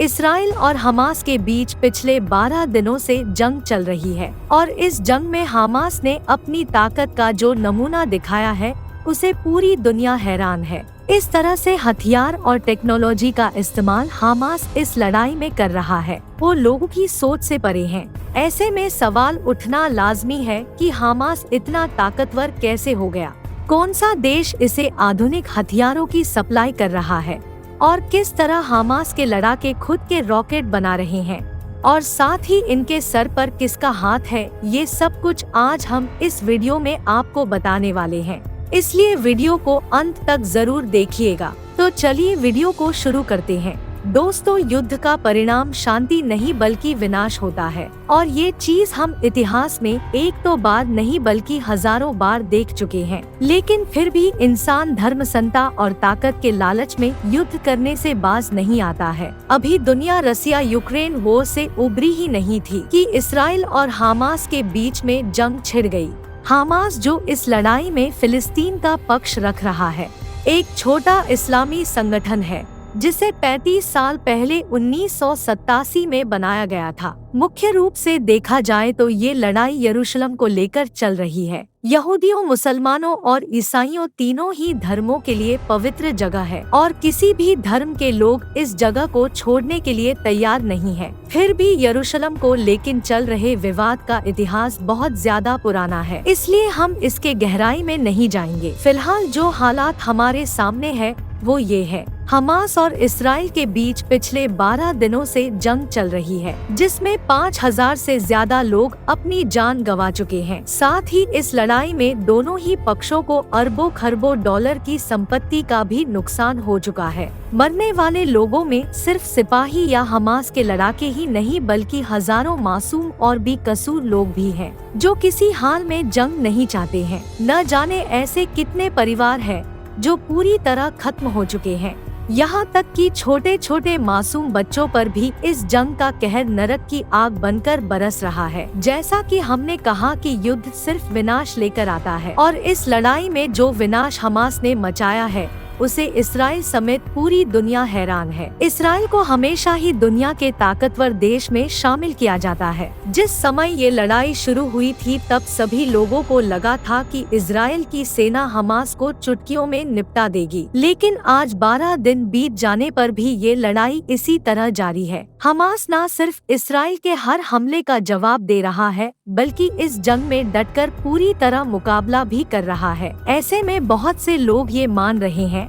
Israel और Hamas के बीच पिछले 12 दिनों से जंग चल रही है और इस जंग में हमास ने अपनी ताकत का जो नमूना दिखाया है उसे पूरी दुनिया हैरान है। इस तरह से हथियार और टेक्नोलॉजी का इस्तेमाल हमास इस लड़ाई में कर रहा है वो लोगों की सोच से परे हैं। ऐसे में सवाल उठना लाजमी है कि हमास इतना ताकतवर कैसे हो गया, कौन सा देश इसे आधुनिक हथियारों की सप्लाई कर रहा है और किस तरह हमास के लड़ाके खुद के रॉकेट बना रहे हैं और साथ ही इनके सर पर किसका हाथ है। ये सब कुछ आज हम इस वीडियो में आपको बताने वाले हैं, इसलिए वीडियो को अंत तक जरूर देखिएगा। तो चलिए वीडियो को शुरू करते हैं। दोस्तों, युद्ध का परिणाम शांति नहीं बल्कि विनाश होता है और ये चीज हम इतिहास में एक तो बार नहीं बल्कि हजारों बार देख चुके हैं। लेकिन फिर भी इंसान धर्मसंता और ताकत के लालच में युद्ध करने से बाज नहीं आता है। अभी दुनिया रसिया यूक्रेन वॉर से उबरी ही नहीं थी कि इसराइल और हमास के बीच में जंग छिड़ गई। हमास जो इस लड़ाई में फिलिस्तीन का पक्ष रख रहा है, एक छोटा इस्लामी संगठन है जिसे 35 साल पहले 1987 में बनाया गया था। मुख्य रूप से देखा जाए तो ये लड़ाई यरूशलेम को लेकर चल रही है। यहूदियों, मुसलमानों और ईसाइयों तीनों ही धर्मों के लिए पवित्र जगह है और किसी भी धर्म के लोग इस जगह को छोड़ने के लिए तैयार नहीं है। फिर भी यरूशलेम को लेकिन चल रहे विवाद का इतिहास बहुत ज्यादा पुराना है, इसलिए हम इसके गहराई में नहीं जाएंगे। फिलहाल जो हालात हमारे सामने है वो ये है, हमास और इसराइल के बीच पिछले 12 दिनों से जंग चल रही है जिसमें 5000 से ज्यादा लोग अपनी जान गंवा चुके हैं। साथ ही इस लड़ाई में दोनों ही पक्षों को अरबों खरबों डॉलर की संपत्ति का भी नुकसान हो चुका है। मरने वाले लोगों में सिर्फ सिपाही या हमास के लड़ाके ही नहीं बल्कि हजारों मासूम और बेकसूर लोग भी हैं जो किसी हाल में जंग नहीं चाहते हैं। न जाने ऐसे कितने परिवार हैं जो पूरी तरह खत्म हो चुके हैं। यहाँ तक कि छोटे छोटे मासूम बच्चों पर भी इस जंग का कहर नरक की आग बनकर बरस रहा है। जैसा कि हमने कहा कि युद्ध सिर्फ विनाश लेकर आता है और इस लड़ाई में जो विनाश हमास ने मचाया है उसे इसराइल समेत पूरी दुनिया हैरान है। इसराइल को हमेशा ही दुनिया के ताकतवर देश में शामिल किया जाता है। जिस समय ये लड़ाई शुरू हुई थी तब सभी लोगों को लगा था कि इसराइल की सेना हमास को चुटकियों में निपटा देगी, लेकिन आज 12 दिन बीत जाने पर भी ये लड़ाई इसी तरह जारी है। हमास न सिर्फ इसराइल के हर हमले का जवाब दे रहा है बल्कि इस जंग में डटकर पूरी तरह मुकाबला भी कर रहा है। ऐसे में बहुत से लोग ये मान रहे हैं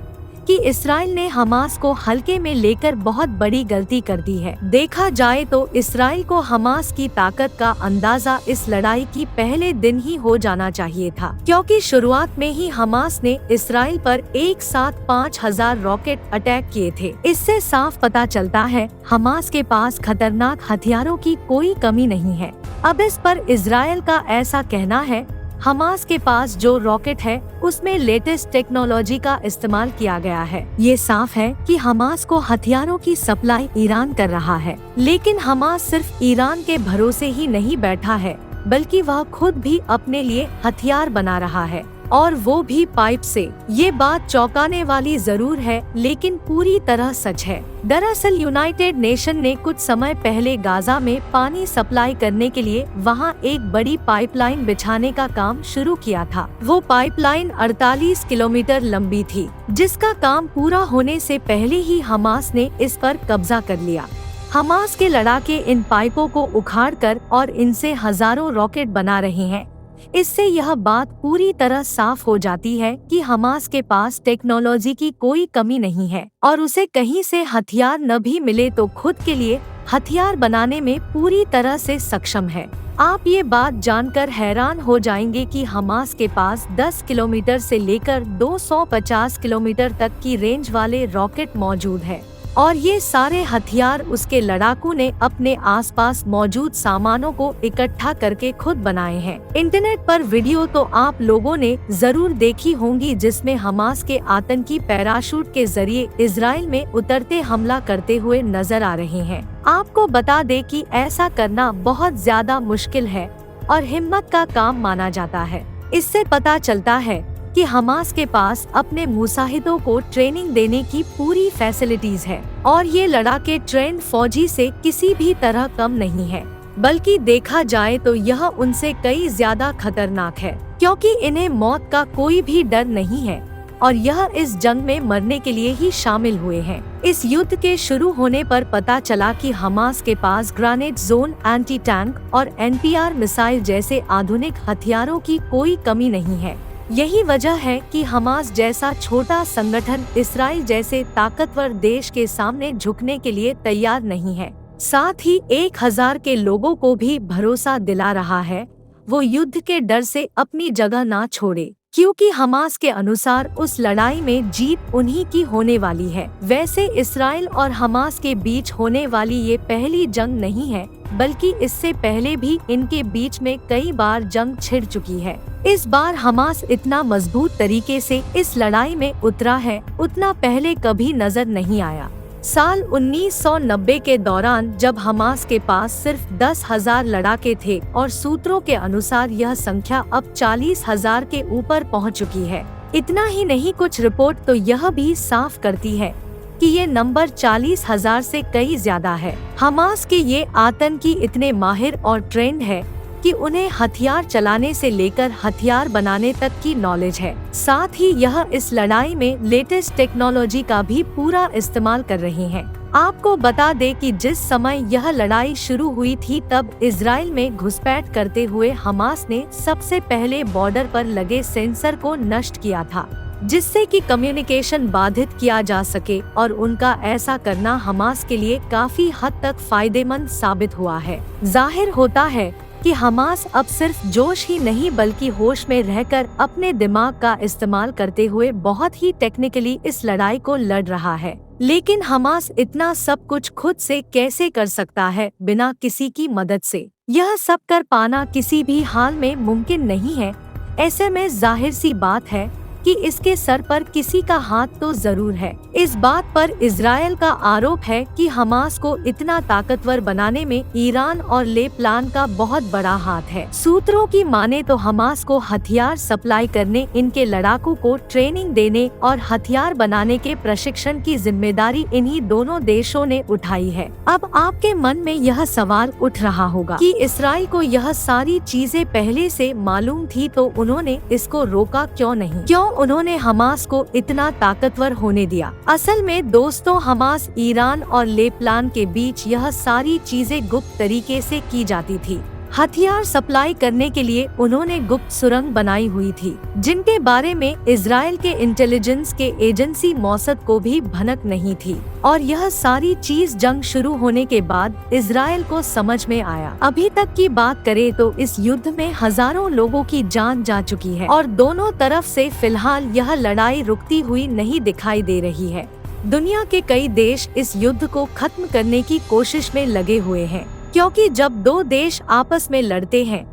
कि इसराइल ने हमास को हल्के में लेकर बहुत बड़ी गलती कर दी है। देखा जाए तो इसराइल को हमास की ताकत का अंदाजा इस लड़ाई की पहले दिन ही हो जाना चाहिए था, क्योंकि शुरुआत में ही हमास ने इसराइल पर एक साथ 5000 रॉकेट अटैक किए थे। इससे साफ पता चलता है हमास के पास खतरनाक हथियारों की कोई कमी नहीं है। अब इस पर इसराइल का ऐसा कहना है हमास के पास जो रॉकेट है उसमें लेटेस्ट टेक्नोलॉजी का इस्तेमाल किया गया है। ये साफ है कि हमास को हथियारों की सप्लाई ईरान कर रहा है, लेकिन हमास सिर्फ ईरान के भरोसे ही नहीं बैठा है बल्कि वह खुद भी अपने लिए हथियार बना रहा है और वो भी पाइप से। ये बात चौंकाने वाली जरूर है लेकिन पूरी तरह सच है। दरअसल यूनाइटेड नेशन ने कुछ समय पहले गाजा में पानी सप्लाई करने के लिए वहां एक बड़ी पाइपलाइन बिछाने का काम शुरू किया था। वो पाइपलाइन 48 किलोमीटर लंबी थी जिसका काम पूरा होने से पहले ही हमास ने इस पर कब्जा कर लिया। हमास के लड़ाके इन पाइपों को उखाड़कर और इनसे हजारों रॉकेट बना रहे हैं। इससे यह बात पूरी तरह साफ हो जाती है कि हमास के पास टेक्नोलॉजी की कोई कमी नहीं है और उसे कहीं से हथियार न भी मिले तो खुद के लिए हथियार बनाने में पूरी तरह से सक्षम है। आप ये बात जानकर हैरान हो जाएंगे कि हमास के पास 10 किलोमीटर से लेकर 250 किलोमीटर तक की रेंज वाले रॉकेट मौजूद है और ये सारे हथियार उसके लड़ाकू ने अपने आसपास मौजूद सामानों को इकट्ठा करके खुद बनाए हैं। इंटरनेट पर वीडियो तो आप लोगों ने जरूर देखी होंगी जिसमें हमास के आतंकी पैराशूट के जरिए इजराइल में उतरते हमला करते हुए नजर आ रहे हैं। आपको बता दें कि ऐसा करना बहुत ज्यादा मुश्किल है और हिम्मत का काम माना जाता है। इससे पता चलता है कि हमास के पास अपने मुजाहिदों को ट्रेनिंग देने की पूरी फैसिलिटीज है और ये लड़ाके ट्रेंड फौजी से किसी भी तरह कम नहीं है, बल्कि देखा जाए तो यह उनसे कई ज्यादा खतरनाक है, क्योंकि इन्हें मौत का कोई भी डर नहीं है और यह इस जंग में मरने के लिए ही शामिल हुए हैं। इस युद्ध के शुरू होने पर पता चला कि हमास के पास ग्रेनेड जोन, एंटी टैंक और NPR मिसाइल जैसे आधुनिक हथियारों की कोई कमी नहीं है। यही वजह है कि हमास जैसा छोटा संगठन इस्राइल जैसे ताकतवर देश के सामने झुकने के लिए तैयार नहीं है। साथ ही 1000 के लोगों को भी भरोसा दिला रहा है वो युद्ध के डर से अपनी जगह ना छोड़े, क्योंकि हमास के अनुसार उस लड़ाई में जीत उन्हीं की होने वाली है। वैसे इस्राइल और हमास के बीच होने वाली ये पहली जंग नहीं है, बल्कि इससे पहले भी इनके बीच में कई बार जंग छिड़ चुकी है। इस बार हमास इतना मजबूत तरीके से इस लड़ाई में उतरा है, उतना पहले कभी नजर नहीं आया। साल 1990 के दौरान जब हमास के पास सिर्फ 10,000 लड़ाके थे और सूत्रों के अनुसार यह संख्या अब 40,000 के ऊपर पहुंच चुकी है। इतना ही नहीं, कुछ रिपोर्ट तो यह भी साफ करती है कि ये नंबर 40,000 से कई ज्यादा है। हमास के ये आतंकी इतने माहिर और ट्रेंड है कि उन्हें हथियार चलाने से लेकर हथियार बनाने तक की नॉलेज है। साथ ही यह इस लड़ाई में लेटेस्ट टेक्नोलॉजी का भी पूरा इस्तेमाल कर रहे हैं। आपको बता दें कि जिस समय यह लड़ाई शुरू हुई थी तब इजराइल में घुसपैठ करते हुए हमास ने सबसे पहले बॉर्डर पर लगे सेंसर को नष्ट किया था, जिससे कि कम्युनिकेशन बाधित किया जा सके और उनका ऐसा करना हमास के लिए काफी हद तक फायदेमंद साबित हुआ है। जाहिर होता है कि हमास अब सिर्फ जोश ही नहीं बल्कि होश में रहकर अपने दिमाग का इस्तेमाल करते हुए बहुत ही टेक्निकली इस लड़ाई को लड़ रहा है। लेकिन हमास इतना सब कुछ खुद से कैसे कर सकता है बिना किसी की मदद से? यह सब कर पाना किसी भी हाल में मुमकिन नहीं है। ऐसे में जाहिर सी बात है कि इसके सर पर किसी का हाथ तो जरूर है। इस बात पर इजराइल का आरोप है कि हमास को इतना ताकतवर बनाने में ईरान और लेबनान का बहुत बड़ा हाथ है। सूत्रों की माने तो हमास को हथियार सप्लाई करने, इनके लड़ाकों को ट्रेनिंग देने और हथियार बनाने के प्रशिक्षण की जिम्मेदारी इन्हीं दोनों देशों ने उठाई है। अब आपके मन में यह सवाल उठ रहा होगा कि इस्राइल को यह सारी चीजें पहले से मालूम थी तो उन्होंने इसको रोका क्यों नहीं? क्यों उन्होंने हमास को इतना ताकतवर होने दिया? असल में दोस्तों, हमास, ईरान और लेबनान के बीच यह सारी चीजें गुप्त तरीके से की जाती थी। हथियार सप्लाई करने के लिए उन्होंने गुप्त सुरंग बनाई हुई थी, जिनके बारे में इजराइल के इंटेलिजेंस के एजेंसी मौसद को भी भनक नहीं थी। और यह सारी चीज जंग शुरू होने के बाद इजराइल को समझ में आया। अभी तक की बात करें तो इस युद्ध में हजारों लोगों की जान जा चुकी है और दोनों तरफ से फिलहाल यह लड़ाई रुकती हुई नहीं दिखाई दे रही है। दुनिया के कई देश इस युद्ध को खत्म करने की कोशिश में लगे हुए हैं, क्योंकि जब दो देश आपस में लड़ते हैं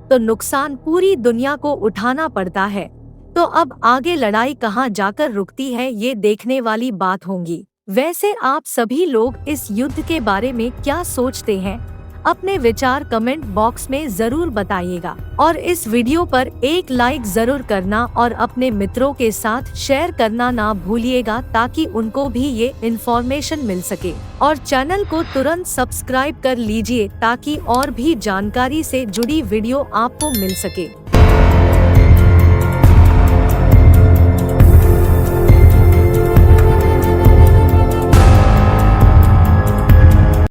तो नुकसान पूरी दुनिया को उठाना पड़ता है। तो अब आगे लड़ाई कहां जाकर रुकती है ये देखने वाली बात होगी। वैसे आप सभी लोग इस युद्ध के बारे में क्या सोचते हैं? अपने विचार कमेंट बॉक्स में जरूर बताइएगा और इस वीडियो पर एक लाइक जरूर करना और अपने मित्रों के साथ शेयर करना ना भूलिएगा, ताकि उनको भी ये इन्फॉर्मेशन मिल सके। और चैनल को तुरंत सब्सक्राइब कर लीजिए ताकि और भी जानकारी से जुड़ी वीडियो आपको मिल सके।